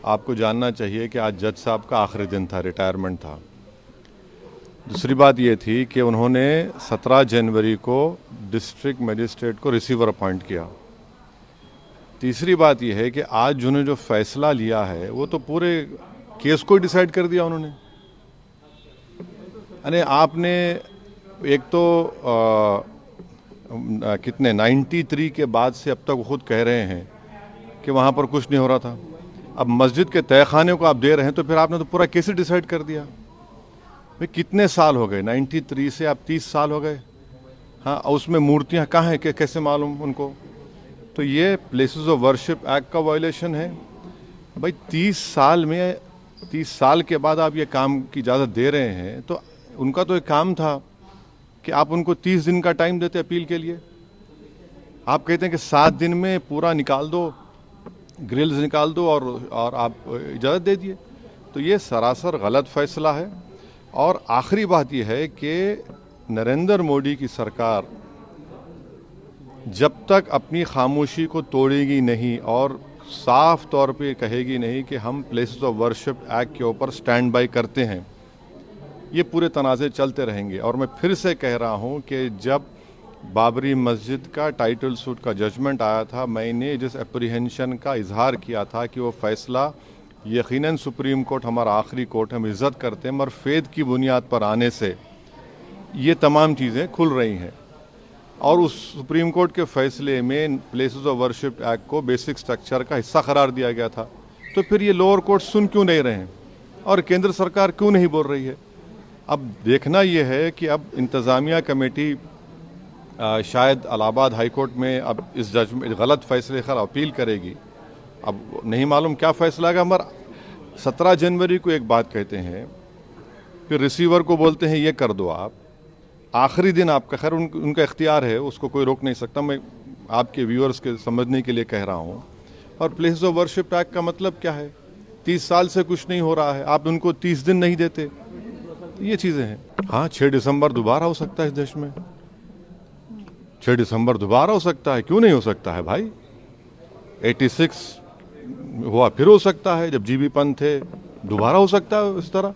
आपको जानना चाहिए कि आज जज साहब का आखिरी दिन था, रिटायरमेंट था। दूसरी बात ये थी कि उन्होंने 17 जनवरी को डिस्ट्रिक्ट मजिस्ट्रेट को रिसीवर अपॉइंट किया। तीसरी बात यह है कि आज जिन्होंने जो फैसला लिया है वो तो पूरे केस को डिसाइड कर दिया उन्होंने। यानी आपने एक तो कितने 93 के बाद से अब तक खुद कह रहे हैं कि वहाँ पर कुछ नहीं हो रहा था। अब मस्जिद के तहखाने को आप दे रहे हैं तो फिर आपने तो पूरा केस ही डिसाइड कर दिया। भाई कितने साल हो गए, 93 से आप 30 साल हो गए। हाँ, उसमें मूर्तियाँ कहाँ हैं, कैसे मालूम उनको? तो ये प्लेसेस ऑफ वर्शिप एक्ट का वायलेशन है। भाई 30 साल में 30 साल के बाद आप ये काम की इजाज़त दे रहे हैं, तो उनका तो एक काम था कि आप उनको 30 दिन का टाइम देते अपील के लिए। आप कहते हैं कि 7 दिन में पूरा निकाल दो, ग्रिल्स निकाल दो और आप इजाज़त दे दिए। तो ये सरासर गलत फैसला है। और आखिरी बात यह है कि नरेंद्र मोदी की सरकार जब तक अपनी खामोशी को तोड़ेगी नहीं और साफ तौर पे कहेगी नहीं कि हम प्लेसेस ऑफ वर्शिप एक्ट के ऊपर स्टैंड बाय करते हैं, ये पूरे तनाज़े चलते रहेंगे। और मैं फिर से कह रहा हूँ कि जब बाबरी मस्जिद का टाइटल सूट का जजमेंट आया था, मैंने जिस एप्रीहेंशन का इजहार किया था कि वो फैसला यकीनन सुप्रीम कोर्ट हमारा आखिरी कोर्ट, हम इज़्ज़त करते हैं, मगर फेद की बुनियाद पर आने से ये तमाम चीज़ें खुल रही हैं। और उस सुप्रीम कोर्ट के फैसले में प्लेसेस ऑफ वर्शिप एक्ट को बेसिक स्ट्रक्चर का हिस्सा करार दिया गया था। तो फिर ये लोअर कोर्ट सुन क्यों नहीं रहे हैं और केंद्र सरकार क्यों नहीं बोल रही है? अब देखना यह है कि अब इंतज़ामिया कमेटी शायद इलाहाबाद हाई कोर्ट में अब इस जजमेंट गलत फैसले पर अपील करेगी। अब नहीं मालूम क्या फैसला है, मगर 17 जनवरी को एक बात कहते हैं, फिर रिसीवर को बोलते हैं ये कर दो आप, आखिरी दिन आपका। खैर उनका इख्तियार है, उसको कोई रोक नहीं सकता। मैं आपके व्यूअर्स के समझने के लिए कह रहा हूँ। और प्लेसेस ऑफ वर्शिप एक्ट का मतलब क्या है? 30 साल से कुछ नहीं हो रहा है, आप उनको 30 दिन नहीं देते। ये चीज़ें हैं। हाँ, 6 दिसंबर दोबारा हो सकता है इस देश में। 6 दिसंबर दोबारा हो सकता है, क्यों नहीं हो सकता है भाई? 86 हुआ, फिर हो सकता है, जब जीबी पंत थे, दोबारा हो सकता है इस तरह।